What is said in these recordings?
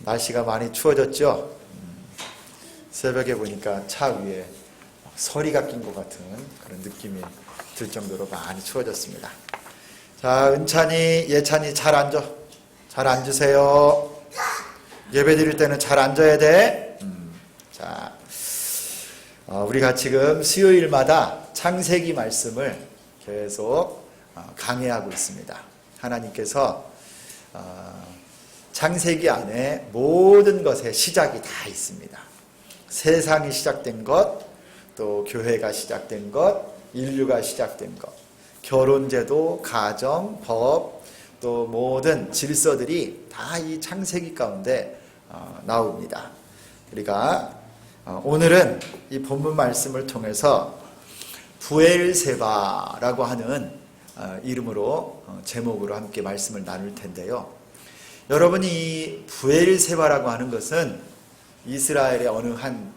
날씨가 많이 추워졌죠? 새벽에 보니까 차 위에 서리가 낀 것 같은 그런 느낌이 들 정도로 많이 추워졌습니다. 자, 은찬이, 예찬이 잘 앉아. 잘 앉으세요. 예배 드릴 때는 잘 앉아야 돼. 자, 우리가 지금 수요일마다 창세기 말씀을 계속 강해하고 있습니다. 하나님께서 창세기 안에 모든 것의 시작이 다 있습니다. 세상이 시작된 것, 또 교회가 시작된 것, 인류가 시작된 것, 결혼제도, 가정, 법, 또 모든 질서들이 다 이 창세기 가운데 나옵니다. 우리가 오늘은 이 본문 말씀을 통해서 부엘세바라고 하는 이름으로 제목으로 함께 말씀을 나눌 텐데요. 여러분, 이 부엘세바라고 하는 것은 이스라엘의 어느 한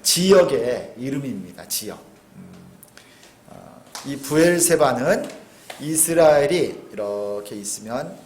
지역의 이름입니다. 지역. 이 부엘세바는 이스라엘이 이렇게 있으면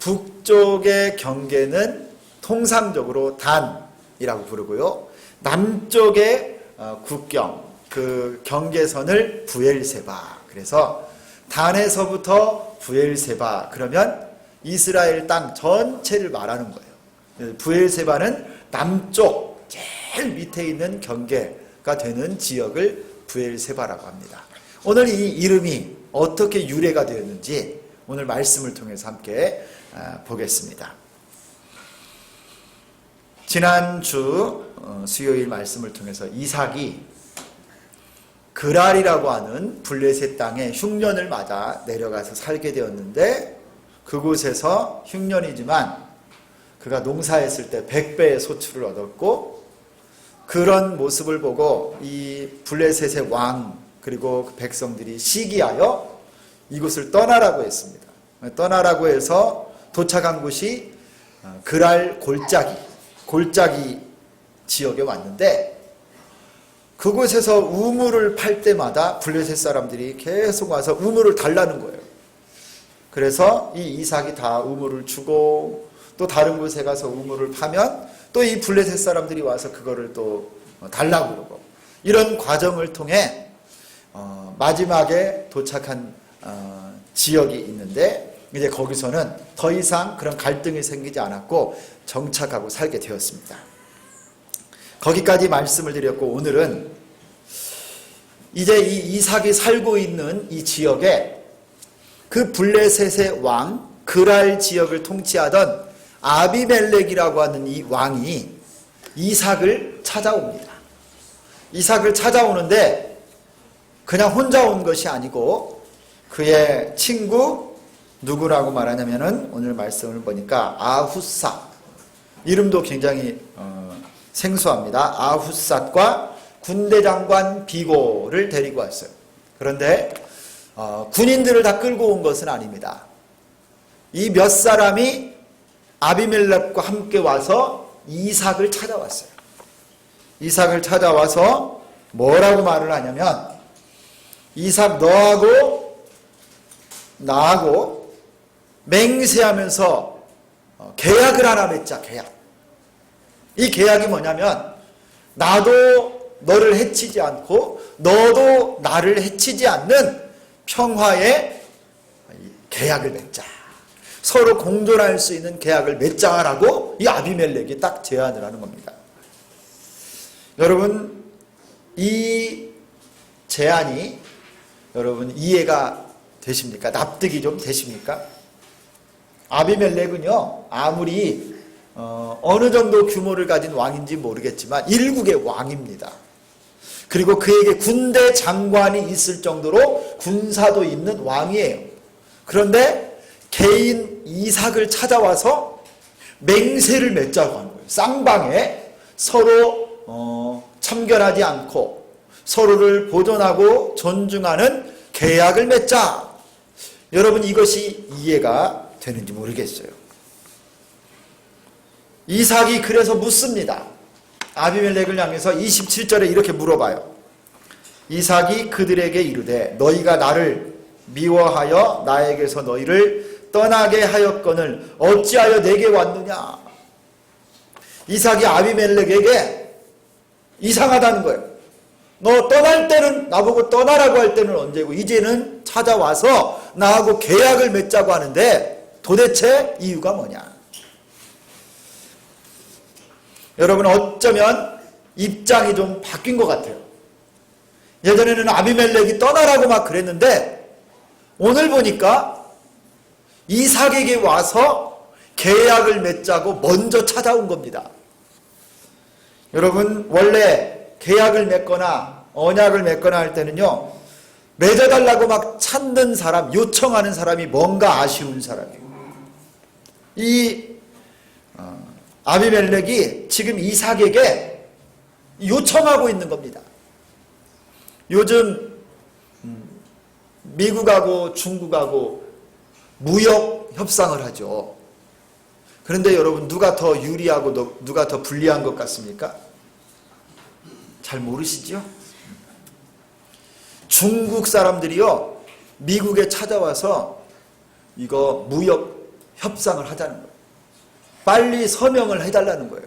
북쪽의 경계는 통상적으로 단이라고 부르고요. 남쪽의 국경, 그 경계선을 부엘세바. 그래서 단에서부터 부엘세바 그러면 이스라엘 땅 전체를 말하는 거예요. 부엘세바는 남쪽 제일 밑에 있는 경계가 되는 지역을 부엘세바라고 합니다. 오늘 이 이름이 어떻게 유래가 되었는지 오늘 말씀을 통해서 함께 보겠습니다. 지난주 수요일 말씀을 통해서 이삭이 그랄이라고 하는 블레셋 땅에 흉년을 맞아 내려가서 살게 되었는데, 그곳에서 흉년이지만 그가 농사했을 때 100배의 소출을 얻었고, 그런 모습을 보고 이 블레셋의 왕 그리고 그 백성들이 시기하여 이곳을 떠나라고 했습니다. 떠나라고 해서 도착한 곳이 그랄 골짜기 지역에 왔는데, 그곳에서 우물을 팔 때마다 블레셋 사람들이 계속 와서 우물을 달라는 거예요. 그래서 이 이삭이 다 우물을 주고, 또 다른 곳에 가서 우물을 파면 또 이 블레셋 사람들이 와서 그거를 또 달라고 그러고, 이런 과정을 통해 마지막에 도착한 지역이 있는데, 이제 거기서는 더 이상 그런 갈등이 생기지 않았고 정착하고 살게 되었습니다. 거기까지 말씀을 드렸고, 오늘은 이제 이 이삭이 살고 있는 이 지역에 그 블레셋의 왕 그랄 지역을 통치하던 아비멜렉이라고 하는 이 왕이 이삭을 찾아옵니다. 이삭을 찾아오는데 그냥 혼자 온 것이 아니고 그의 친구, 누구라고 말하냐면은 오늘 말씀을 보니까 아훗삿, 이름도 굉장히 생소합니다. 아훗삿과 군대장관 비고를 데리고 왔어요. 그런데 군인들을 다 끌고 온 것은 아닙니다. 이 몇 사람이 아비멜렉과 함께 와서 이삭을 찾아왔어요. 이삭을 찾아와서 뭐라고 말을 하냐면, 이삭, 너하고 나하고 맹세하면서 계약을 하나 맺자. 계약. 이 계약이 뭐냐면, 나도 너를 해치지 않고 너도 나를 해치지 않는 평화의 계약을 맺자. 서로 공존할 수 있는 계약을 맺자라고 이 아비멜렉이 딱 제안을 하는 겁니다. 여러분, 이 제안이 여러분 이해가 되십니까? 납득이 좀 되십니까? 아비멜렉은요, 아무리 어느 정도 규모를 가진 왕인지 모르겠지만 일국의 왕입니다. 그리고 그에게 군대 장관이 있을 정도로 군사도 있는 왕이에요. 그런데 개인 이삭을 찾아와서 맹세를 맺자고 하는 거예요. 쌍방에 서로 참견하지 않고 서로를 보존하고 존중하는 계약을 맺자. 여러분, 이것이 이해가 되는지 모르겠어요. 이삭이 그래서 묻습니다. 아비멜렉을 향해서 27절에 이렇게 물어봐요. 이삭이 그들에게 이르되 너희가 나를 미워하여 나에게서 너희를 떠나게 하였거늘 어찌하여 내게 왔느냐. 이삭이 아비멜렉에게 이상하다는 거예요. 너 떠날 때는, 나보고 떠나라고 할 때는 언제고 이제는 찾아와서 나하고 계약을 맺자고 하는데 도대체 이유가 뭐냐? 여러분, 어쩌면 입장이 좀 바뀐 것 같아요. 예전에는 아비멜렉이 떠나라고 막 그랬는데 오늘 보니까 이삭에게 와서 계약을 맺자고 먼저 찾아온 겁니다. 여러분, 원래 계약을 맺거나 언약을 맺거나 할 때는요, 맺어달라고 막 찾는 사람, 요청하는 사람이 뭔가 아쉬운 사람이에요. 이 아비멜렉이 지금 이삭에게 요청하고 있는 겁니다. 요즘 미국하고 중국하고 무역 협상을 하죠. 그런데 여러분, 누가 더 유리하고 누가 더 불리한 것 같습니까? 잘 모르시죠? 중국 사람들이요, 미국에 찾아와서 이거 무역 협상을 하자는 거예요. 빨리 서명을 해달라는 거예요.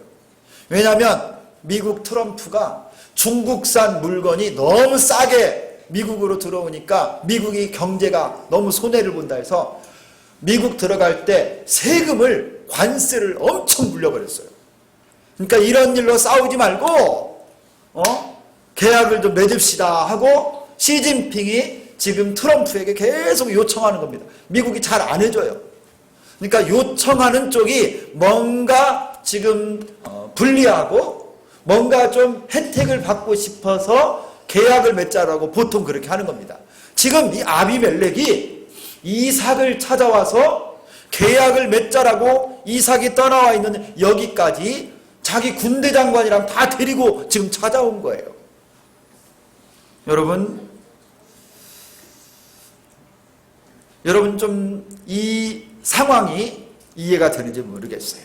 왜냐하면 미국 트럼프가 중국산 물건이 너무 싸게 미국으로 들어오니까 미국이 경제가 너무 손해를 본다 해서 미국 들어갈 때 세금을, 관세를 엄청 물려버렸어요. 그러니까 이런 일로 싸우지 말고 계약을 좀 맺읍시다 하고 시진핑이 지금 트럼프에게 계속 요청하는 겁니다. 미국이 잘 안 해줘요. 그러니까 요청하는 쪽이 뭔가 지금 불리하고 뭔가 좀 혜택을 받고 싶어서 계약을 맺자라고 보통 그렇게 하는 겁니다. 지금 이 아비멜렉이 이삭을 찾아와서 계약을 맺자라고 이삭이 떠나와 있는 여기까지 자기 군대 장관이랑 다 데리고 지금 찾아온 거예요. 여러분 좀 이 상황이 이해가 되는지 모르겠어요.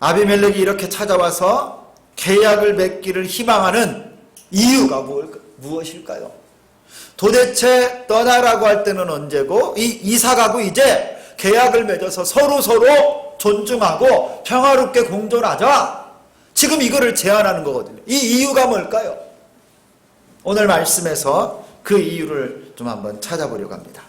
아비멜렉이 이렇게 찾아와서 계약을 맺기를 희망하는 이유가 무엇일까요? 도대체 떠나라고 할 때는 언제고 이삭하고 이제 계약을 맺어서 서로 존중하고 평화롭게 공존하자, 지금 이거를 제안하는 거거든요. 이 이유가 뭘까요? 오늘 말씀에서 그 이유를 좀 한번 찾아보려고 합니다.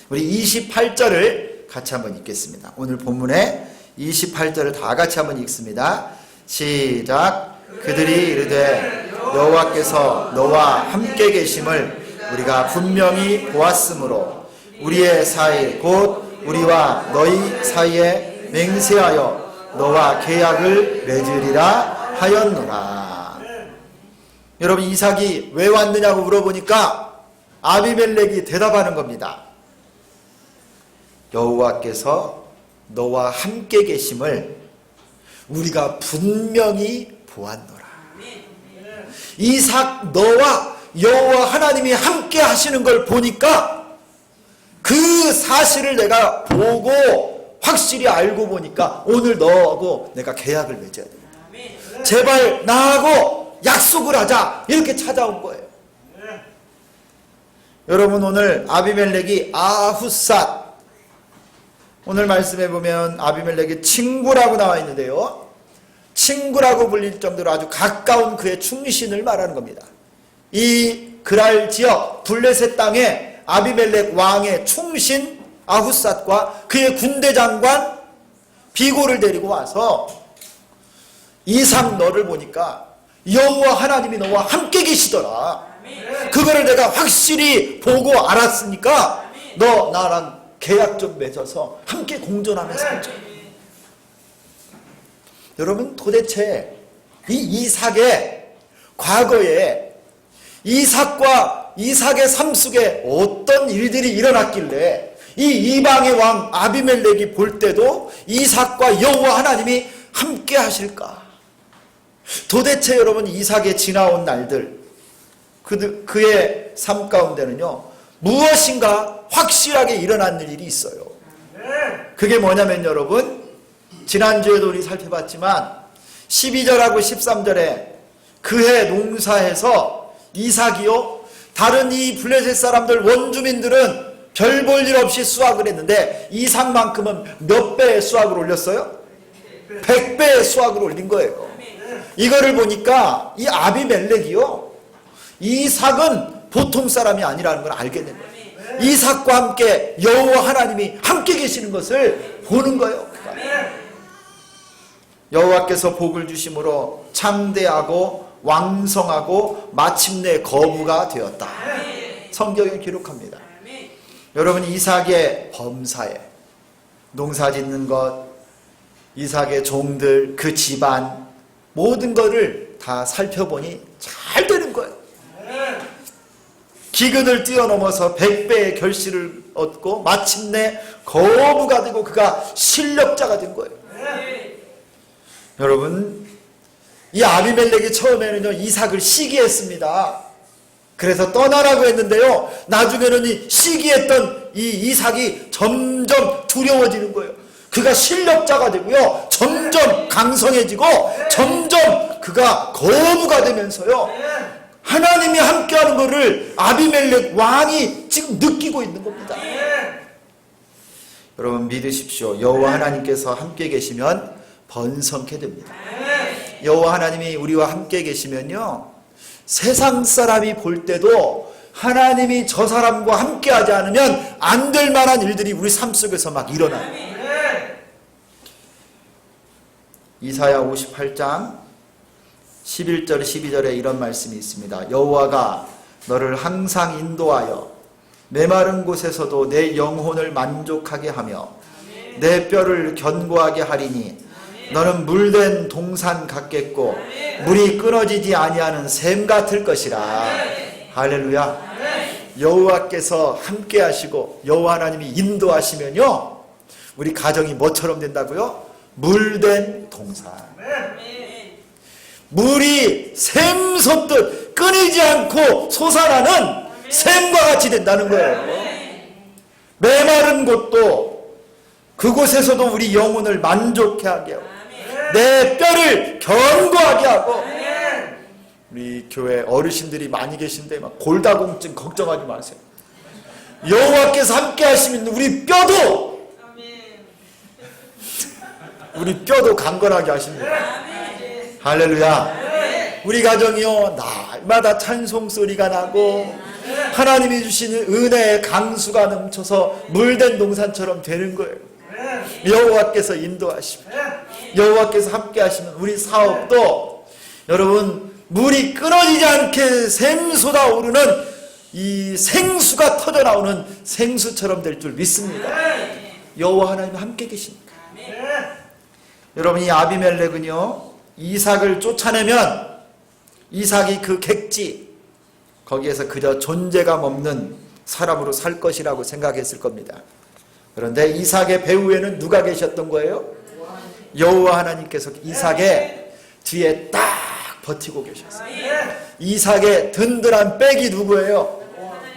우리 28절을 같이 한번 읽겠습니다. 오늘 본문에 28절을 다 같이 한번 읽습니다. 시작. 그들이 이르되 여호와께서 너와 함께 계심을 우리가 분명히 보았으므로 우리의 사이 곧 우리와 너희 사이에 맹세하여 너와 계약을 맺으리라 하였노라. 여러분, 이삭이 왜 왔느냐고 물어보니까 아비멜렉이 대답하는 겁니다. 여호와께서 너와 함께 계심을 우리가 분명히 보았노라. 이삭, 너와 여호와 하나님이 함께 하시는 걸 보니까 그 사실을 내가 보고 확실히 알고 보니까 오늘 너하고 내가 계약을 맺어야 돼. 제발 나하고 약속을 하자. 이렇게 찾아온 거예요. 여러분, 오늘 아비멜렉이 아후삿, 오늘 말씀해 보면 아비멜렉의 친구라고 나와 있는데요, 친구라고 불릴 정도로 아주 가까운 그의 충신을 말하는 겁니다. 이 그랄 지역 블레셋 땅에 아비멜렉 왕의 충신 아후삿과 그의 군대 장관 비고를 데리고 와서 이삭, 너를 보니까 여호와 하나님이 너와 함께 계시더라. 그거를 내가 확실히 보고 알았으니까 너 나랑 계약 좀 맺어서 함께 공존하며 살자. 여러분, 도대체 이 이삭의 과거에 이삭과 이삭의 삶 속에 어떤 일들이 일어났길래 이 이방의 왕 아비멜렉이 볼 때도 이삭과 여호와 하나님이 함께 하실까? 도대체 여러분, 이삭의 지나온 날들, 그의 삶 가운데는요, 무엇인가 확실하게 일어난 일이 있어요. 그게 뭐냐면 여러분, 지난주에도 우리 살펴봤지만 12절하고 13절에 그해 농사에서 이삭이요, 다른 이 블레셋 사람들 원주민들은 별 볼 일 없이 수확을 했는데 이삭만큼은 몇 배의 수확을 올렸어요? 100배의 수확을 올린 거예요. 이거를 보니까 이 아비멜렉이요, 이삭은 보통 사람이 아니라는 걸 알게 된 거예요. 이삭과 함께 여호와 하나님이 함께 계시는 것을 보는 거예요. 여호와께서 복을 주심으로 창대하고 왕성하고 마침내 거부가 되었다. 성경에 기록합니다. 여러분, 이삭의 범사에, 농사 짓는 것, 이삭의 종들, 그 집안, 모든 것을 다 살펴보니 잘 되는 거예요. 기근을 뛰어넘어서 100배의 결실을 얻고 마침내 거부가 되고 그가 실력자가 된 거예요. 여러분, 이 아비멜렉이 처음에는요, 이삭을 시기했습니다. 그래서 떠나라고 했는데요, 나중에는 이 시기했던 이 이삭이 점점 두려워지는 거예요. 그가 실력자가 되고요, 점점 강성해지고 점점 그가 거부가 되면서요, 하나님이 함께하는 것을 아비멜렉 왕이 지금 느끼고 있는 겁니다. 여러분, 믿으십시오. 여호와 하나님께서 함께 계시면 번성케 됩니다. 여호와 하나님이 우리와 함께 계시면요, 세상 사람이 볼 때도 하나님이 저 사람과 함께하지 않으면 안 될 만한 일들이 우리 삶 속에서 막 일어나요. 이사야 58장 11절 12절에 이런 말씀이 있습니다. 여호와가 너를 항상 인도하여 메마른 곳에서도 내 영혼을 만족하게 하며 내 뼈를 견고하게 하리니 너는 물된 동산 같겠고 물이 끊어지지 아니하는 샘 같을 것이라. 할렐루야. 여호와께서 함께 하시고 여호와 하나님이 인도하시면요, 우리 가정이 뭐처럼 된다고요? 물된 동산. 물이 샘 솟듯 끊이지 않고 솟아나는 샘과 같이 된다는 거예요. 메마른 곳도 그곳에서도 우리 영혼을 만족해 하게 하고 내 뼈를 견고하게 하고. 우리 교회 어르신들이 많이 계신데 막 골다공증 걱정하지 마세요. 여호와께서 함께 하시면 우리 뼈도 강건하게 하십니다. 할렐루야. 우리 가정이요, 날마다 찬송 소리가 나고 하나님이 주시는 은혜의 강수가 넘쳐서 물된 동산처럼 되는 거예요. 여호와께서 인도하시면, 여호와께서 함께 하시면 우리 사업도 여러분 물이 끊어지지 않게 샘솟아 오르는 이 생수가 터져 나오는 생수처럼 될 줄 믿습니다. 여호와 하나님 함께 계십니까? 여러분, 이 아비멜렉은요, 이삭을 쫓아내면 이삭이 그 객지, 거기에서 그저 존재감 없는 사람으로 살 것이라고 생각했을 겁니다. 그런데 이삭의 배후에는 누가 계셨던 거예요? 여호와 하나님께서 이삭의 뒤에 딱 버티고 계셨어요. 이삭의 든든한 백이 누구예요?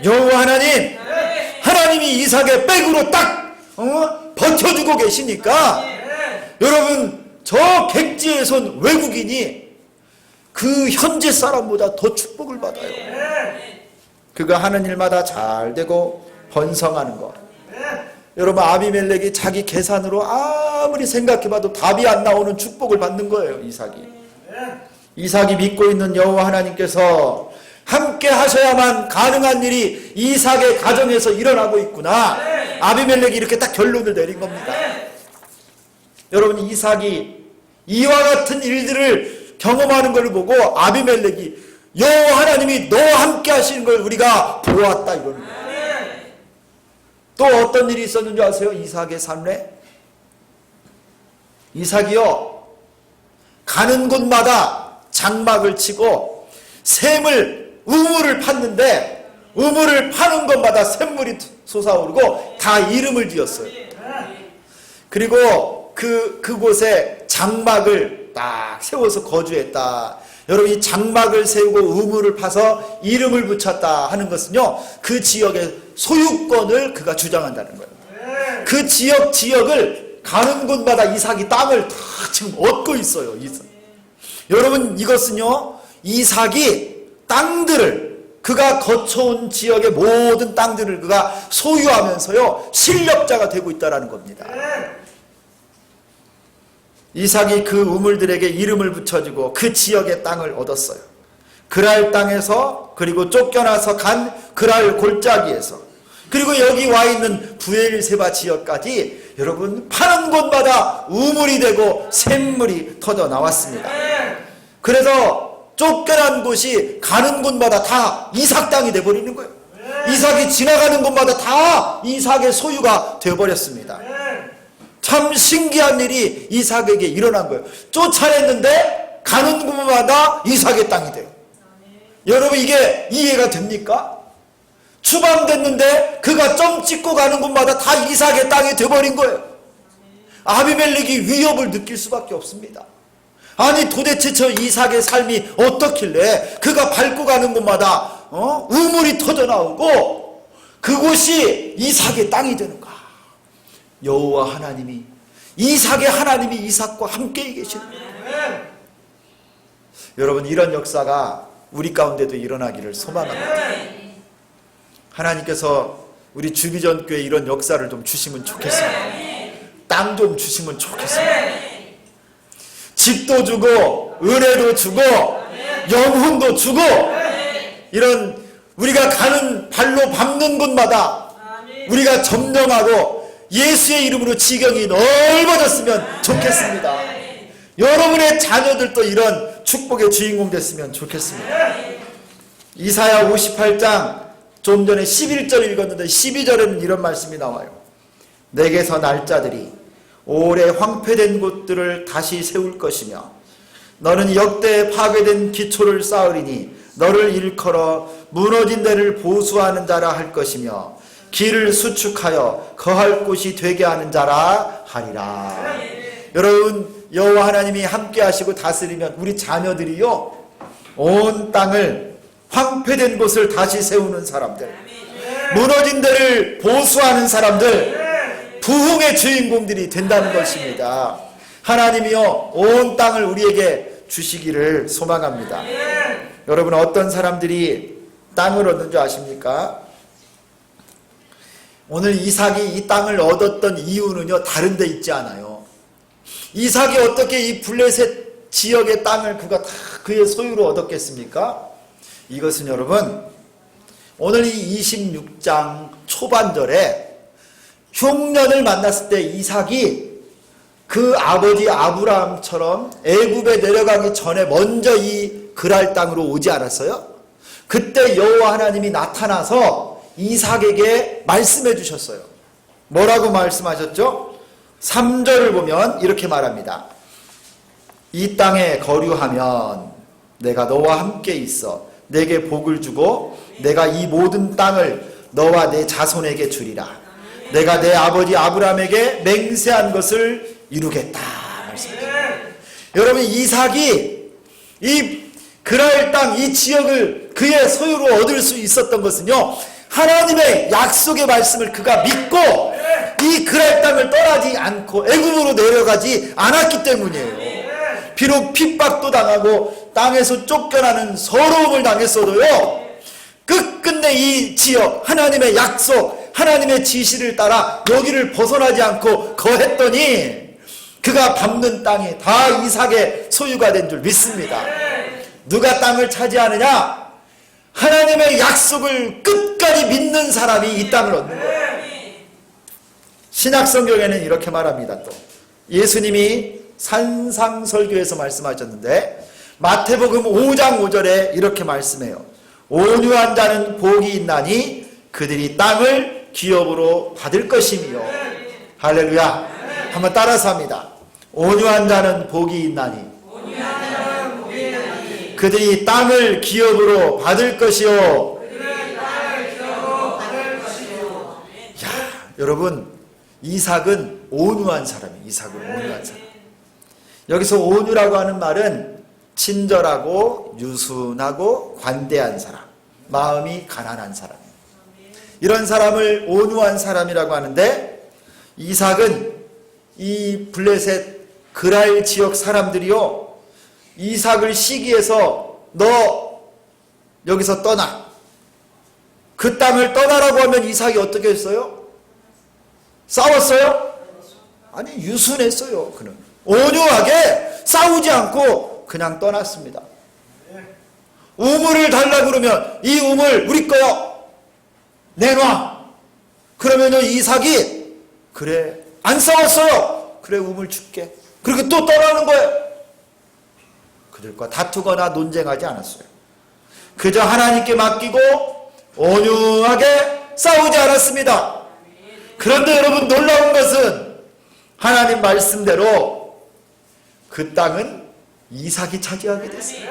여호와 하나님. 하나님이 이삭의 백으로 딱 버텨주고 계시니까 여러분, 저 객지에 선 외국인이 그 현지 사람보다 더 축복을 받아요. 그가 하는 일마다 잘 되고 번성하는 것. 여러분, 아비멜렉이 자기 계산으로 아무리 생각해봐도 답이 안 나오는 축복을 받는 거예요. 이삭이 믿고 있는 여호와 하나님께서 함께 하셔야만 가능한 일이 이삭의 가정에서 일어나고 있구나. 아비멜렉이 이렇게 딱 결론을 내린 겁니다. 여러분, 이삭이 이와 같은 일들을 경험하는 걸 보고 아비멜렉이 여호와 하나님이 너와 함께 하시는 걸 우리가 보았다 이러는 거예요. 또 어떤 일이 있었는지 아세요? 이삭의 삶에 이삭이요, 가는 곳마다 장막을 치고 우물을 팠는데 우물을 파는 곳마다 샘물이 솟아오르고 다 이름을 지었어요. 그리고 그곳에 장막을 딱 세워서 거주했다. 여러분, 이 장막을 세우고 우물을 파서 이름을 붙였다 하는 것은요, 그 지역의 소유권을 그가 주장한다는 거예요. 그 지역을 가는 곳마다 이삭이 땅을 다 지금 얻고 있어요. 여러분, 이것은요, 이삭이 땅들을, 그가 거쳐온 지역의 모든 땅들을 그가 소유하면서요, 실력자가 되고 있다는 겁니다. 이삭이 그 우물들에게 이름을 붙여주고 그 지역의 땅을 얻었어요. 그랄 땅에서, 그리고 쫓겨나서 간 그랄 골짜기에서, 그리고 여기 와 있는 부엘세바 지역까지 여러분 파는 곳마다 우물이 되고 샘물이 터져 나왔습니다. 그래서 쫓겨난 곳이 가는 곳마다 다 이삭 땅이 돼버리는 거예요. 이삭이 지나가는 곳마다 다 이삭의 소유가 되어버렸습니다. 참 신기한 일이 이삭에게 일어난 거예요. 쫓아냈는데 가는 곳마다 이삭의 땅이 돼요. 여러분 이게 이해가 됩니까? 추방됐는데 그가 점 찍고 가는 곳마다 다 이삭의 땅이 돼버린 거예요. 아비멜렉이 위협을 느낄 수밖에 없습니다. 아니 도대체 저 이삭의 삶이 어떻길래 그가 밟고 가는 곳마다 우물이 터져 나오고 그곳이 이삭의 땅이 되는가? 여호와 하나님이, 이삭의 하나님이 이삭과 함께 계시는 거예요. 여러분 이런 역사가 우리 가운데도 일어나기를 소망합니다. 하나님께서 우리 주비전교회 이런 역사를 좀 주시면 좋겠습니다. 땅 좀 주시면 좋겠습니다. 집도 주고 은혜도 주고 영혼도 주고, 이런 우리가 가는 발로 밟는 곳마다 우리가 점령하고 예수의 이름으로 지경이 넓어졌으면 좋겠습니다. 여러분의 자녀들도 이런 축복의 주인공 됐으면 좋겠습니다. 이사야 58장 좀 전에 11절 읽었는데 12절에는 이런 말씀이 나와요. 내게서 날 자들이 오래 황폐된 곳들을 다시 세울 것이며 너는 역대에 파괴된 기초를 쌓으리니 너를 일컬어 무너진 데를 보수하는 자라 할 것이며 길을 수축하여 거할 곳이 되게 하는 자라 하리라. 여러분 여호와 하나님이 함께 하시고 다스리면 우리 자녀들이요 온 땅을 황폐된 곳을 다시 세우는 사람들, 무너진 데를 보수하는 사람들, 부흥의 주인공들이 된다는 것입니다. 하나님이요 온 땅을 우리에게 주시기를 소망합니다. 여러분 어떤 사람들이 땅을 얻는 줄 아십니까? 오늘 이삭이 이 땅을 얻었던 이유는요 다른 데 있지 않아요. 이삭이 어떻게 이 블레셋 지역의 땅을 그가 다 그의 소유로 얻었겠습니까? 이것은 여러분 오늘 이 26장 초반절에 흉년을 만났을 때 이삭이 그 아버지 아브라함처럼 애굽에 내려가기 전에 먼저 이 그랄 땅으로 오지 않았어요? 그때 여호와 하나님이 나타나서 이삭에게 말씀해 주셨어요. 뭐라고 말씀하셨죠? 3절을 보면 이렇게 말합니다. 이 땅에 거류하면 내가 너와 함께 있어 내게 복을 주고 내가 이 모든 땅을 너와 내 자손에게 주리라. 내가 내 아버지 아브라함에게 맹세한 것을 이루겠다 말씀드립니다. 여러분 이삭이 이 그랄 땅 이 지역을 그의 소유로 얻을 수 있었던 것은요 하나님의 약속의 말씀을 그가 믿고 이 그랄 땅을 떠나지 않고 애굽으로 내려가지 않았기 때문이에요. 비록 핍박도 당하고 땅에서 쫓겨나는 서러움을 당했어도요 끝끝내 이 지역 하나님의 약속 하나님의 지시를 따라 여기를 벗어나지 않고 거했더니 그가 밟는 땅이 다 이삭의 소유가 된 줄 믿습니다. 누가 땅을 차지하느냐? 하나님의 약속을 끝까지 믿는 사람이 이 땅을 얻는 거예요. 신약성경에는 이렇게 말합니다. 또 예수님이 산상설교에서 말씀하셨는데 마태복음 5장 5절에 이렇게 말씀해요. 온유한 자는 복이 있나니 그들이 땅을 기업으로 받을 것이며. 할렐루야. 한번 따라서 합니다. 온유한 자는 복이 있나니 그들이 땅을 기업으로 받을 것이요. 야, 여러분 이삭은 온유한 사람이에요. 이삭은 온유한 사람. 여기서 온유라고 하는 말은 친절하고 유순하고 관대한 사람, 마음이 가난한 사람이에요. 이런 사람을 온유한 사람이라고 하는데 이삭은 이 블레셋 그랄 지역 사람들이요 이삭을 시기해서 너 여기서 떠나, 그 땅을 떠나라고 하면 이삭이 어떻게 했어요? 싸웠어요? 아니 유순했어요. 그는 온유하게 싸우지 않고 그냥 떠났습니다. 우물을 달라고 그러면 이 우물 우리 거요. 내놔. 그러면요 이삭이 그래 안 싸웠어요. 그래 우물 줄게. 그렇게 또 떠나는 거예요. 그들과 다투거나 논쟁하지 않았어요. 그저 하나님께 맡기고 온유하게 싸우지 않았습니다. 그런데 여러분 놀라운 것은 하나님 말씀대로 그 땅은 이삭이 차지하게 됐어요.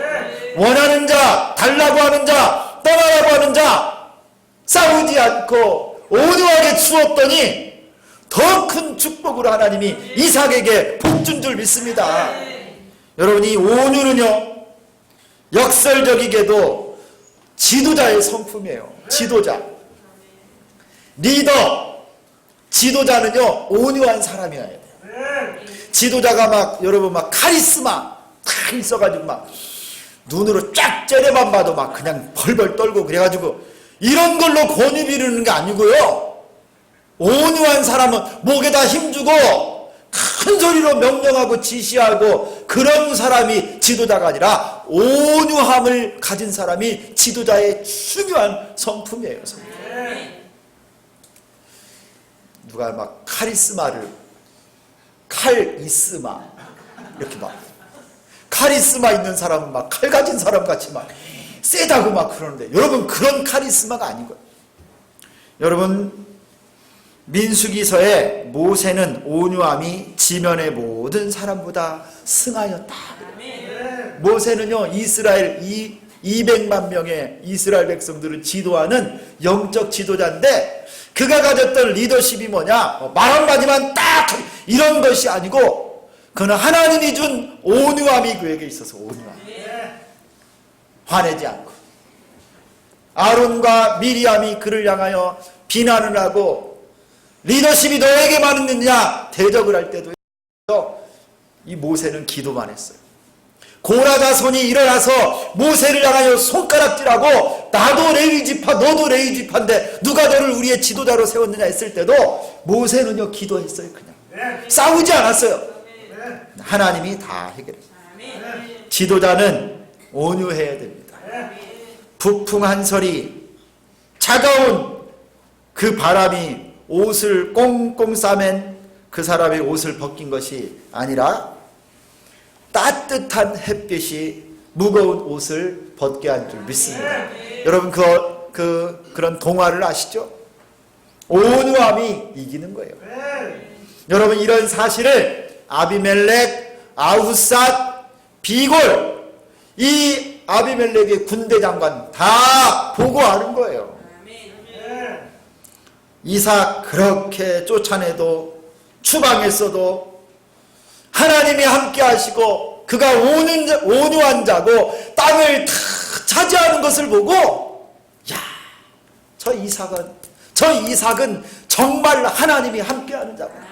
원하는 자, 달라고 하는 자, 떠나라고 하는 자 싸우지 않고 온유하게 주었더니 더 큰 축복으로 하나님이 이삭에게 복 준 줄 믿습니다. 여러분 이 온유는요 역설적이게도 지도자의 성품이에요. 지도자, 리더, 지도자는요 온유한 사람이어야 돼요. 지도자가 막 여러분 막 카리스마 딱 있어가지고 막 눈으로 쫙 째려만 봐도 막 그냥 벌벌 떨고 그래가지고 이런 걸로 권위 비르는 게 아니고요. 온유한 사람은 목에다 힘주고 큰 소리로 명령하고 지시하고 그런 사람이 지도자가 아니라 온유함을 가진 사람이 지도자의 중요한 성품이에요. 성품. 누가 막 카리스마를 칼이스마 이렇게 막 카리스마 있는 사람은 막 칼 가진 사람 같이 막 세다고 막 그러는데 여러분 그런 카리스마가 아니고요. 여러분 민수기서에 모세는 온유함이 지면의 모든 사람보다 승하였다. 모세는요 이스라엘 200만 명의 이스라엘 백성들을 지도하는 영적 지도자인데 그가 가졌던 리더십이 뭐냐? 말 한마디만 딱 이런 것이 아니고 그는 하나님이 준 온유함이 그에게 있어서 온유함. 화내지 않고 아론과 미리암이 그를 향하여 비난을 하고 리더십이 너에게만 있느냐 대적을 할 때도 이 모세는 기도만 했어요. 고라 자손이 일어나서 모세를 향하여 손가락질하고 나도 레위 지파 너도 레위 지파인데 누가 너를 우리의 지도자로 세웠느냐 했을 때도 모세는요 기도했어요. 그냥 싸우지 않았어요. 하나님이 다 해결했어요. 지도자는 온유해야 됩니다. 북풍 한 설이 차가운 그 바람이 옷을 꽁꽁 싸맨 그 사람의 옷을 벗긴 것이 아니라 따뜻한 햇빛이 무거운 옷을 벗게 한 줄 믿습니다. 여러분 그런 동화를 아시죠? 온유함이 이기는 거예요. 여러분 이런 사실을 아비멜렉, 아후삿, 비골 이 아비멜렉의 군대 장관 다 보고 아는 거예요. 이삭 그렇게 쫓아내도 추방했어도 하나님이 함께 하시고 그가 온유한 자고 땅을 다 차지하는 것을 보고 야, 저 이삭은 정말 하나님이 함께 하는 자구나.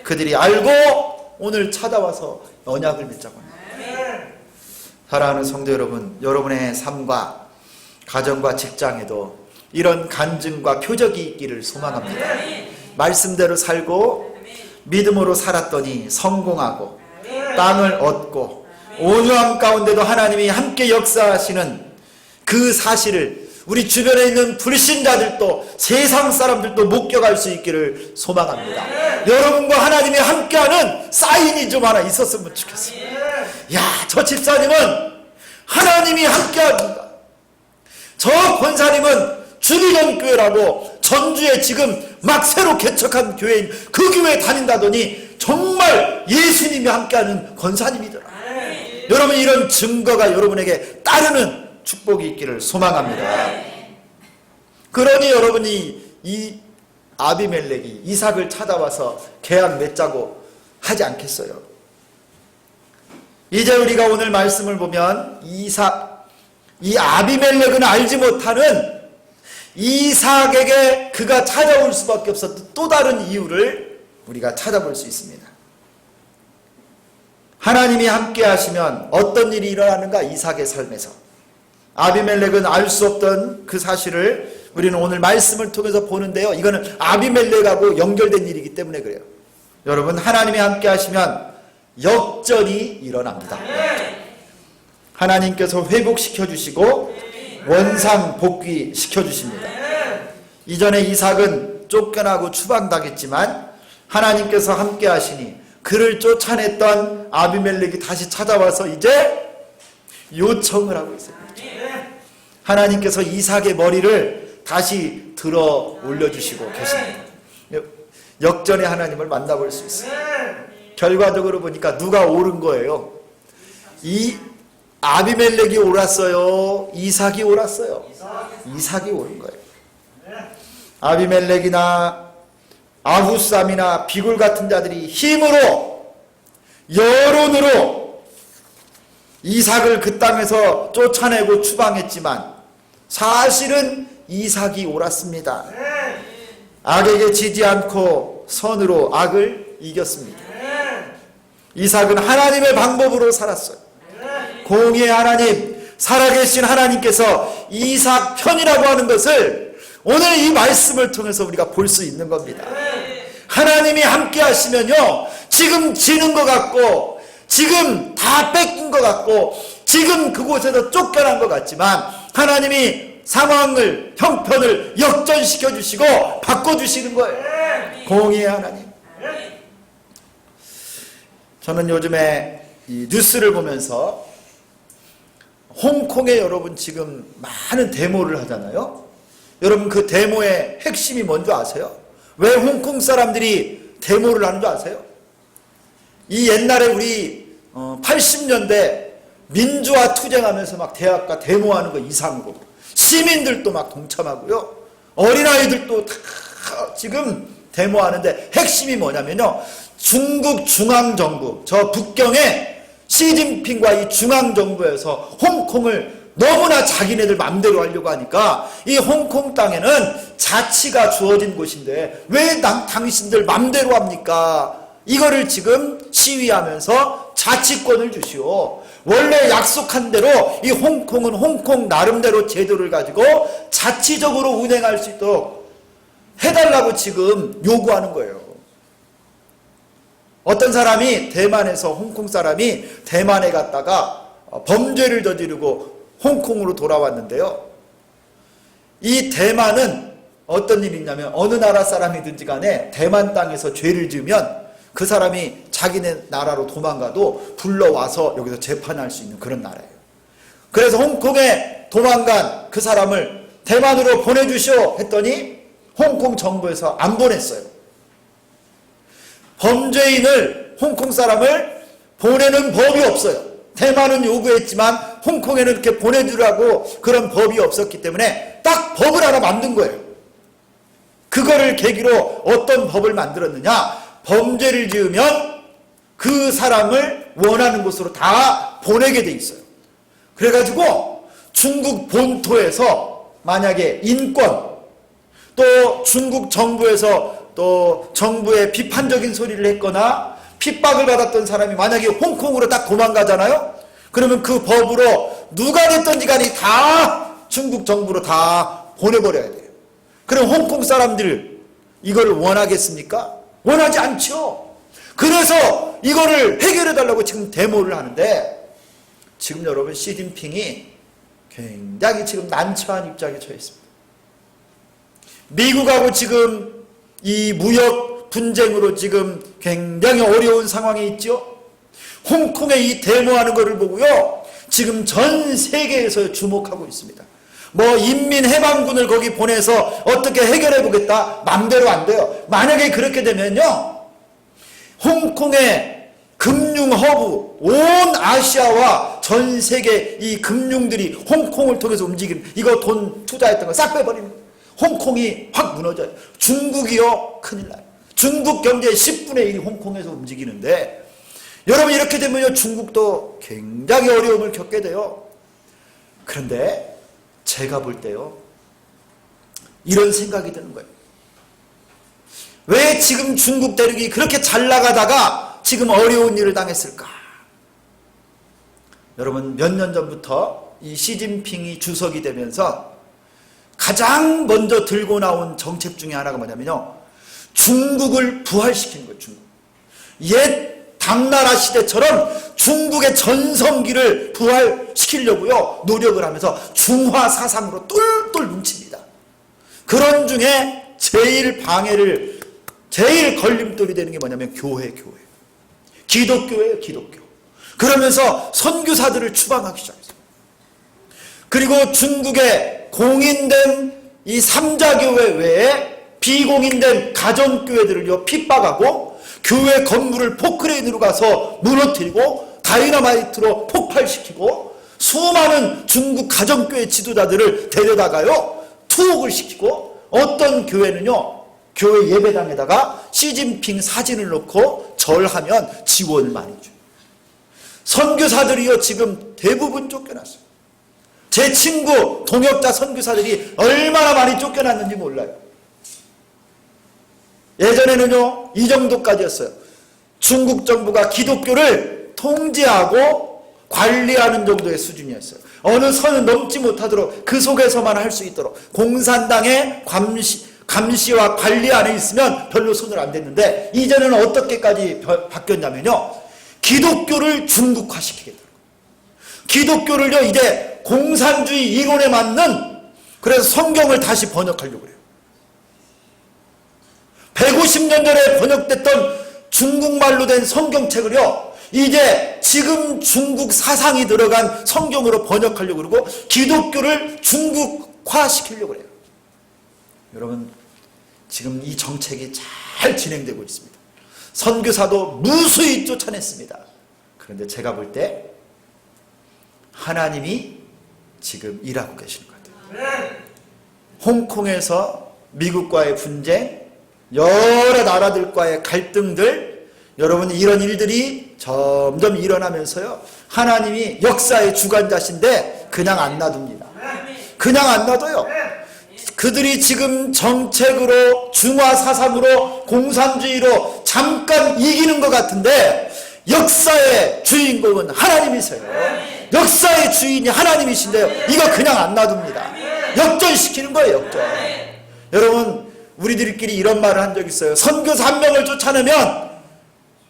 그들이 알고 오늘 찾아와서 언약을 맺자고 합니다. 사랑하는 성도 여러분, 여러분의 삶과 가정과 직장에도 이런 간증과 표적이 있기를 소망합니다. 말씀대로 살고 믿음으로 살았더니 성공하고 땅을 얻고 온유함 가운데도 하나님이 함께 역사하시는 그 사실을 우리 주변에 있는 불신자들도 세상 사람들도 목격할 수 있기를 소망합니다. 여러분과 하나님이 함께하는 사인이 좀 하나 있었으면 좋겠어요. 야, 저 집사님은 하나님이 함께합니다. 저 권사님은 주기전 교회라고 전주에 지금 막 새로 개척한 교회인 그 교회에 다닌다더니 정말 예수님이 함께하는 권사님이더라. 여러분 이런 증거가 여러분에게 따르는 축복이 있기를 소망합니다. 그러니 여러분이 이 아비멜렉이 이삭을 찾아와서 계약 맺자고 하지 않겠어요? 이제 우리가 오늘 말씀을 보면 이 아비멜렉은 알지 못하는 이삭에게 그가 찾아올 수밖에 없었던 또 다른 이유를 우리가 찾아볼 수 있습니다. 하나님이 함께 하시면 어떤 일이 일어나는가? 이삭의 삶에서 아비멜렉은 알 수 없던 그 사실을 우리는 오늘 말씀을 통해서 보는데요, 이거는 아비멜렉하고 연결된 일이기 때문에 그래요. 여러분 하나님이 함께 하시면 역전이 일어납니다. 하나님께서 회복시켜 주시고 원상 복귀시켜 주십니다. 이전에 이삭은 쫓겨나고 추방당했지만 하나님께서 함께 하시니 그를 쫓아냈던 아비멜렉이 다시 찾아와서 이제 요청을 하고 있어요. 하나님께서 이삭의 머리를 다시 들어 올려주시고 계십니다. 역전의 하나님을 만나볼 수 있어요. 결과적으로 보니까 누가 옳은 거예요? 이 아비멜렉이 옳았어요? 이삭이 옳았어요? 이삭이 옳은 거예요. 아비멜렉이나 아후삼이나 비굴 같은 자들이 힘으로 여론으로 이삭을 그 땅에서 쫓아내고 추방했지만 사실은 이삭이 옳았습니다. 악에게 지지 않고 선으로 악을 이겼습니다. 이삭은 하나님의 방법으로 살았어요. 공의의 하나님, 살아계신 하나님께서 이삭 편이라고 하는 것을 오늘 이 말씀을 통해서 우리가 볼 수 있는 겁니다. 하나님이 함께 하시면요, 지금 지는 것 같고 지금 다 뺏긴 것 같고 지금 그곳에서 쫓겨난 것 같지만 하나님이 상황을, 형편을 역전시켜 주시고 바꿔주시는 거예요. 공의의 하나님. 저는 요즘에 이 뉴스를 보면서 홍콩에 여러분 지금 많은 데모를 하잖아요. 여러분 그 데모의 핵심이 뭔지 아세요? 왜 홍콩 사람들이 데모를 하는 줄 아세요? 이 옛날에 우리 80년대 민주화 투쟁하면서 막 대학가 데모하는 거 이상으로 시민들도 막 동참하고요. 어린아이들도 다 지금 데모하는데 핵심이 뭐냐면요. 중국 중앙정부, 저 북경의 시진핑과 이 중앙정부에서 홍콩을 너무나 자기네들 맘대로 하려고 하니까 이 홍콩 땅에는 자치가 주어진 곳인데 왜 당신들 맘대로 합니까? 이거를 지금 시위하면서 자치권을 주시오. 원래 약속한 대로 이 홍콩은 홍콩 나름대로 제도를 가지고 자치적으로 운행할 수 있도록 해달라고 지금 요구하는 거예요. 어떤 사람이 대만에서 홍콩 사람이 대만에 갔다가 범죄를 저지르고 홍콩으로 돌아왔는데요. 이 대만은 어떤 일이 있냐면 어느 나라 사람이든지 간에 대만 땅에서 죄를 지으면 그 사람이 자기네 나라로 도망가도 불러와서 여기서 재판할 수 있는 그런 나라예요. 그래서 홍콩에 도망간 그 사람을 대만으로 보내주시오 했더니 홍콩 정부에서 안 보냈어요. 범죄인을, 홍콩 사람을 보내는 법이 없어요. 대만은 요구했지만 홍콩에는 이렇게 보내주라고 그런 법이 없었기 때문에 딱 법을 하나 만든 거예요. 그거를 계기로 어떤 법을 만들었느냐? 범죄를 지으면 그 사람을 원하는 곳으로 다 보내게 돼 있어요. 그래가지고 중국 본토에서 만약에 인권, 또 중국 정부에서 또 정부의 비판적인 소리를 했거나 핍박을 받았던 사람이 만약에 홍콩으로 딱 도망가잖아요. 그러면 그 법으로 누가 됐든지 간에 다 중국 정부로 다 보내버려야 돼요. 그럼 홍콩 사람들 이걸 원하겠습니까? 원하지 않죠. 그래서 이거를 해결해달라고 지금 데모를 하는데 지금 여러분 시진핑이 굉장히 지금 난처한 입장에 처해 있습니다. 미국하고 지금 이 무역 분쟁으로 지금 굉장히 어려운 상황에 있죠. 홍콩에 이 데모하는 것을 보고요. 지금 전 세계에서 주목하고 있습니다. 뭐 인민해방군을 거기 보내서 어떻게 해결해 보겠다. 맘대로 안 돼요. 만약에 그렇게 되면요. 홍콩의 금융 허브, 온 아시아와 전 세계 이 금융들이 홍콩을 통해서 움직이는 이거 돈 투자했던 거 싹 빼버리는 거예요. 홍콩이 확 무너져요. 중국이요. 큰일 나요. 중국 경제의 10분의 1이 홍콩에서 움직이는데 여러분 이렇게 되면요. 중국도 굉장히 어려움을 겪게 돼요. 그런데 제가 볼 때요. 이런 생각이 드는 거예요. 왜 지금 중국 대륙이 그렇게 잘 나가다가 지금 어려운 일을 당했을까? 여러분 몇 년 전부터 이 시진핑이 주석이 되면서 가장 먼저 들고 나온 정책 중에 하나가 뭐냐면요. 중국을 부활시키는 거예요. 중국. 옛 당나라 시대처럼 중국의 전성기를 부활시키려고요 노력을 하면서 중화 사상으로 똘똘 뭉칩니다. 그런 중에 제일 걸림돌이 되는 게 뭐냐면 교회. 기독교예요, 기독교. 그러면서 선교사들을 추방하기 시작했어요. 그리고 중국의 공인된 이 삼자교회 외에 비공인된 가정교회들을요 핍박하고 교회 건물을 포크레인으로 가서 무너뜨리고 다이너마이트로 폭발시키고 수많은 중국 가정교회 지도자들을 데려다가요 투옥을 시키고 어떤 교회는요 교회 예배당에다가 시진핑 사진을 놓고 절하면 지원을 많이 줘요. 선교사들이요 지금 대부분 쫓겨났어요. 제 친구 동역자 선교사들이 얼마나 많이 쫓겨났는지 몰라요. 예전에는요 이 정도까지였어요. 중국 정부가 기독교를 통제하고 관리하는 정도의 수준이었어요. 어느 선을 넘지 못하도록 그 속에서만 할 수 있도록 공산당의 감시와 관리 안에 있으면 별로 손을 안 댔는데 이제는 어떻게까지 바뀌었냐면요 기독교를 중국화시키겠다. 기독교를요 이제 공산주의 이론에 맞는 그래서 성경을 다시 번역하려고 해요. 150년 전에 번역됐던 중국말로 된 성경책을요 이제 지금 중국 사상이 들어간 성경으로 번역하려고 그러고 기독교를 중국화시키려고 해요. 여러분 지금 이 정책이 잘 진행되고 있습니다. 선교사도 무수히 쫓아냈습니다. 그런데 제가 볼 때 하나님이 지금 일하고 계시는 것 같아요. 홍콩에서 미국과의 분쟁, 여러 나라들과의 갈등들, 여러분 이런 일들이 점점 일어나면서요 하나님이 역사의 주관자신데 그냥 안 놔둡니다. 그냥 안 놔둬요. 그들이 지금 정책으로 중화 사상으로 공산주의로 잠깐 이기는 것 같은데 역사의 주인공은 하나님이세요. 역사의 주인이 하나님이신데요 이거 그냥 안 놔둡니다. 역전시키는 거예요. 역전. 여러분 우리들끼리 이런 말을 한 적 있어요. 선교사 1명을 쫓아내면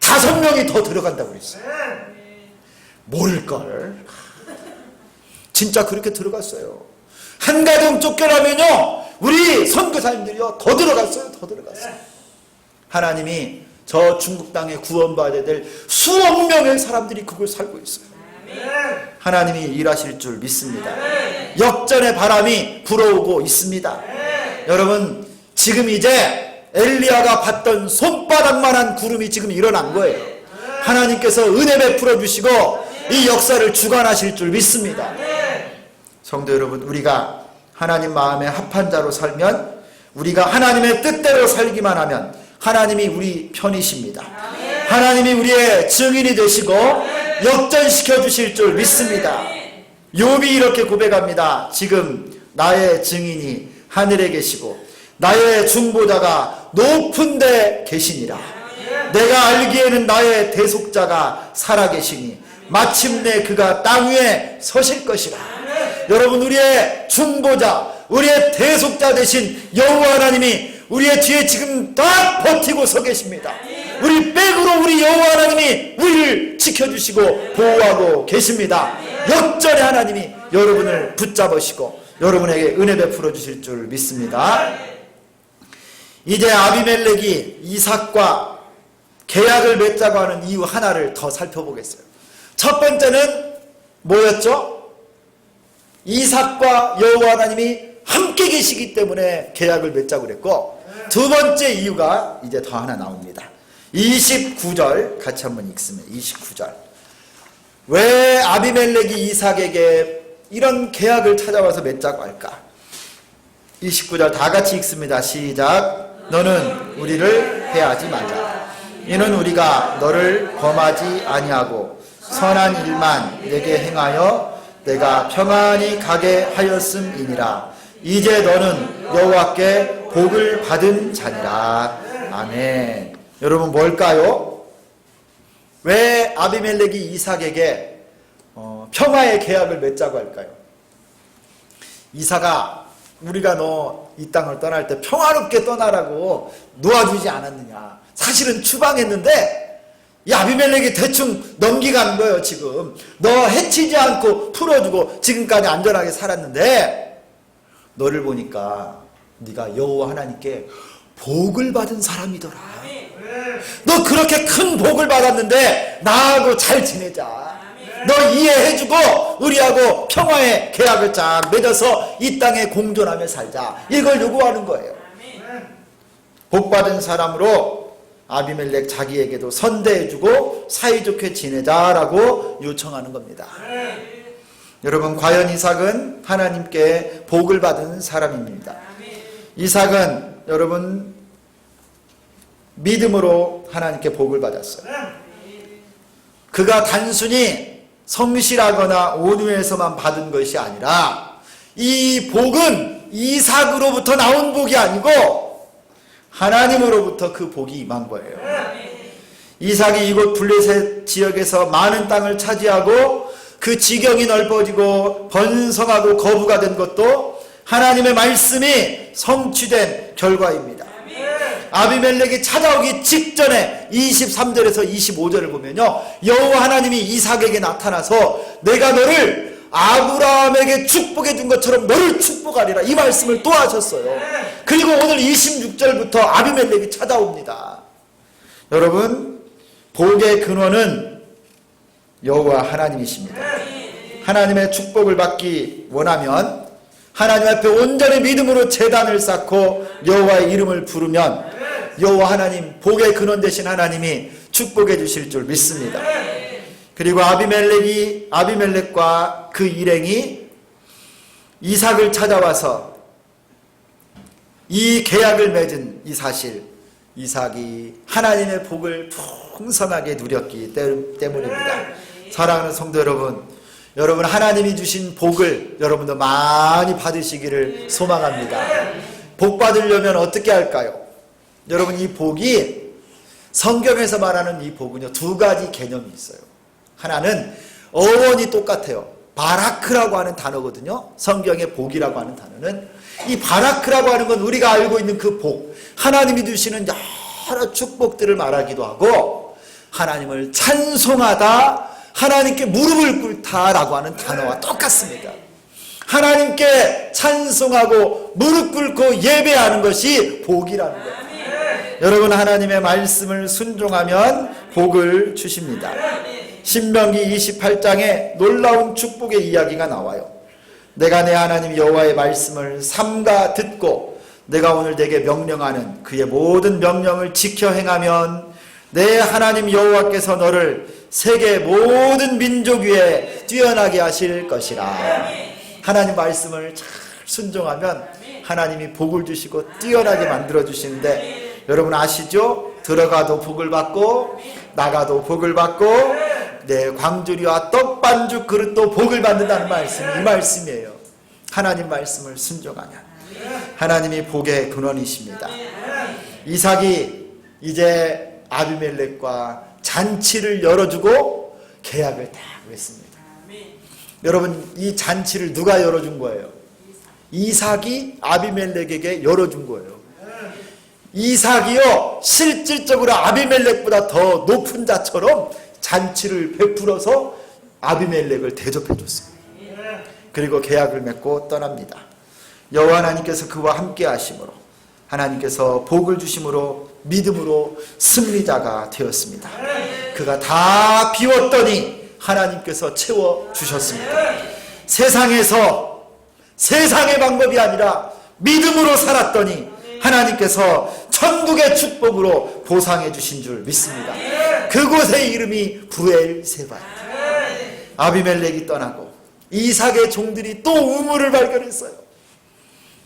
5명이 더 들어간다고 그랬어요. 뭘걸? 진짜 그렇게 들어갔어요. 한 가정 쫓겨나면요 우리 선교사님들이요 더 들어갔어요. 하나님이 저 중국 땅에 구원받아야 될 수억 명의 사람들이 그걸 살고 있어요. 하나님이 일하실 줄 믿습니다. 역전의 바람이 불어오고 있습니다. 여러분 지금 이제 엘리야가 봤던 손바닥만한 구름이 지금 일어난 거예요. 하나님께서 은혜 베풀어 주시고 이 역사를 주관하실 줄 믿습니다. 성도 여러분 우리가 하나님 마음에 합한 자로 살면 우리가 하나님의 뜻대로 살기만 하면 하나님이 우리 편이십니다. 하나님이 우리의 증인이 되시고 역전시켜 주실 줄 믿습니다. 욥이 이렇게 고백합니다. 지금 나의 증인이 하늘에 계시고 나의 중보자가 높은 데 계시니라. 내가 알기에는 나의 대속자가 살아계시니 마침내 그가 땅 위에 서실 것이라. 여러분 우리의 중보자 우리의 대속자 되신 여호와 하나님이 우리의 뒤에 지금 딱 버티고 서 계십니다. 우리 백으로 우리 여호와 하나님이 우리를 지켜주시고 보호하고 계십니다. 역전의 하나님이 여러분을 붙잡으시고 여러분에게 은혜 베풀어 주실 줄 믿습니다. 이제 아비멜렉이 이삭과 계약을 맺자고 하는 이유 하나를 더 살펴보겠어요. 첫 번째는 뭐였죠? 이삭과 여호와 하나님이 함께 계시기 때문에 계약을 맺자고 그랬고, 두 번째 이유가 이제 더 하나 나옵니다. 29절 같이 한번 읽습니다. 29절. 왜 아비멜렉이 이삭에게 이런 계약을 찾아와서 맺자고 할까? 29절 다 같이 읽습니다. 시작. 너는 우리를 해하지 말라. 이는 우리가 너를 범하지 아니하고 선한 일만 내게 행하여 내가 평안히 가게 하였음이니라. 이제 너는 여호와께 복을 받은 자니라. 아멘. 여러분 뭘까요? 왜 아비멜렉이 이삭에게 평화의 계약을 맺자고 할까요? 이삭아, 우리가 너 이 땅을 떠날 때 평화롭게 떠나라고 놓아주지 않았느냐. 사실은 추방했는데 이 아비멜렉이 대충 넘기가는 거예요. 지금 너 해치지 않고 풀어주고 지금까지 안전하게 살았는데 너를 보니까 네가 여호와 하나님께 복을 받은 사람이더라. 너 그렇게 큰 복을 받았는데 나하고 잘 지내자. 너 이해해주고 우리하고 평화의 계약을 쫙 맺어서 이 땅에 공존하며 살자. 이걸 요구하는 거예요. 복받은 사람으로 아비멜렉 자기에게도 선대해주고 사이좋게 지내자라고 요청하는 겁니다. 여러분, 과연 이삭은 하나님께 복을 받은 사람입니다. 이삭은 여러분 믿음으로 하나님께 복을 받았어요. 그가 단순히 성실하거나 온유해서만 받은 것이 아니라 이 복은 이삭으로부터 나온 복이 아니고 하나님으로부터 그 복이 임한 거예요. 이삭이 이곳 블레셋 지역에서 많은 땅을 차지하고 그 지경이 넓어지고 번성하고 거부가 된 것도 하나님의 말씀이 성취된 결과입니다. 아비멜렉이 찾아오기 직전에 23절에서 25절을 보면요, 여호와 하나님이 이삭에게 나타나서 내가 너를 아브라함에게 축복해 준 것처럼 너를 축복하리라, 이 말씀을 또 하셨어요. 그리고 오늘 26절부터 아비멜렉이 찾아옵니다. 여러분, 복의 근원은 여호와 하나님이십니다. 하나님의 축복을 받기 원하면 하나님 앞에 온전히 믿음으로 제단을 쌓고 여호와의 이름을 부르면 여호와 하나님, 복의 근원 되신 하나님이 축복해 주실 줄 믿습니다. 그리고 아비멜렉과 그 일행이 이삭을 찾아와서 이 계약을 맺은 이 사실, 이삭이 하나님의 복을 풍성하게 누렸기 때문입니다. 사랑하는 성도 여러분, 여러분 하나님이 주신 복을 여러분도 많이 받으시기를 소망합니다. 복 받으려면 어떻게 할까요? 여러분, 이 복이, 성경에서 말하는 이 복은요, 두 가지 개념이 있어요. 하나는 어원이 똑같아요. 바라크라고 하는 단어거든요. 성경의 복이라고 하는 단어는, 이 바라크라고 하는 건 우리가 알고 있는 그 복, 하나님이 주시는 여러 축복들을 말하기도 하고, 하나님을 찬송하다, 하나님께 무릎을 꿇다라고 하는 단어와 똑같습니다. 하나님께 찬송하고 무릎 꿇고 예배하는 것이 복이라는 거예요. 여러분, 하나님의 말씀을 순종하면 복을 주십니다. 신명기 28장에 놀라운 축복의 이야기가 나와요. 내가 내 하나님 여호와의 말씀을 삼가 듣고 내가 오늘 내게 명령하는 그의 모든 명령을 지켜 행하면 내 하나님 여호와께서 너를 세계 모든 민족 위에 뛰어나게 하실 것이라. 하나님 말씀을 잘 순종하면 하나님이 복을 주시고 뛰어나게 만들어 주시는데, 여러분 아시죠? 들어가도 복을 받고 나가도 복을 받고 내 광주리와 떡반죽 그릇도 복을 받는다는 말씀이 이 말씀이에요. 하나님 말씀을 순종하면 하나님이 복의 근원이십니다. 이삭이 이제 아비멜렉과 잔치를 열어주고 계약을 딱 맺습니다. 여러분, 이 잔치를 누가 열어준 거예요? 이삭이 아비멜렉에게 열어준 거예요. 이삭이요, 실질적으로 아비멜렉보다 더 높은 자처럼 잔치를 베풀어서 아비멜렉을 대접해 줬습니다. 그리고 계약을 맺고 떠납니다. 여호와 하나님께서 그와 함께 하심으로, 하나님께서 복을 주심으로 믿음으로 승리자가 되었습니다. 그가 다 비웠더니 하나님께서 채워주셨습니다. 세상에서 세상의 방법이 아니라 믿음으로 살았더니 하나님께서 천국의 축복으로 보상해 주신 줄 믿습니다. 그곳의 이름이 브엘세바입니다. 아비멜렉이 떠나고 이삭의 종들이 또 우물을 발견했어요.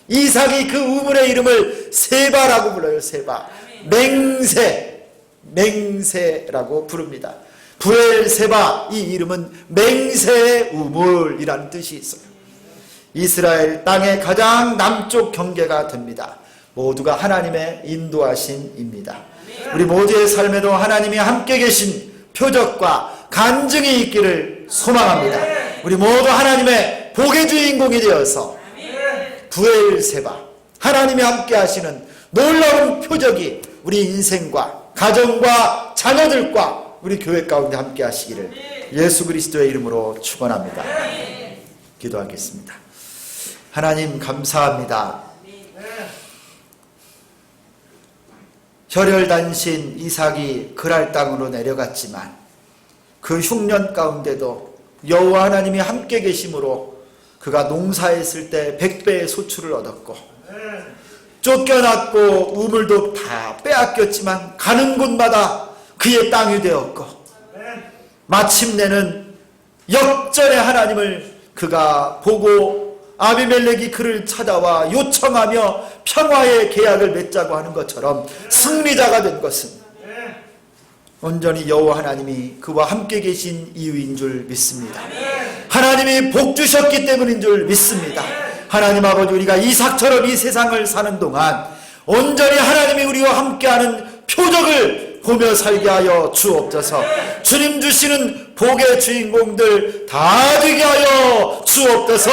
이삭이 그 우물의 이름을 세바라고 불러요. 세바, 맹세라고 부릅니다. 브엘세바, 이 이름은 맹세의 우물이라는 뜻이 있어요. 이스라엘 땅의 가장 남쪽 경계가 됩니다. 모두가 하나님의 인도하심입니다. 우리 모두의 삶에도 하나님이 함께 계신 표적과 간증이 있기를 소망합니다. 우리 모두 하나님의 복의 주인공이 되어서 브엘세바, 하나님이 함께 하시는 놀라운 표적이 우리 인생과 가정과 자녀들과 우리 교회 가운데 함께 하시기를 예수 그리스도의 이름으로 축원합니다. 기도하겠습니다. 하나님 감사합니다. 혈혈단신 이삭이 그랄 땅으로 내려갔지만 그 흉년 가운데도 여호와 하나님이 함께 계심으로 그가 농사했을 때 100배의 소출을 얻었고, 쫓겨났고 우물도 다 빼앗겼지만 가는 곳마다 그의 땅이 되었고, 마침내는 역전의 하나님을 그가 보고 아비멜렉이 그를 찾아와 요청하며 평화의 계약을 맺자고 하는 것처럼 승리자가 된 것은 온전히 여호와 하나님이 그와 함께 계신 이유인 줄 믿습니다. 하나님이 복 주셨기 때문인 줄 믿습니다. 하나님 아버지, 우리가 이삭처럼 이 세상을 사는 동안 온전히 하나님이 우리와 함께하는 표적을 보며 살게 하여 주옵소서. 주님 주시는 복의 주인공들 다 되게 하여 주옵소서.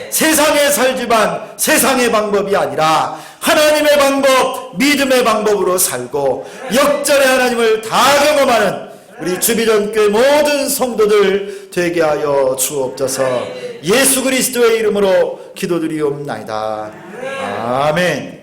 세상에 살지만 세상의 방법이 아니라 하나님의 방법, 믿음의 방법으로 살고 역전의 하나님을 다 경험하는 우리 주비전교회 모든 성도들 되게 하여 주옵소서. 예수 그리스도의 이름으로 기도드리옵나이다. 아멘.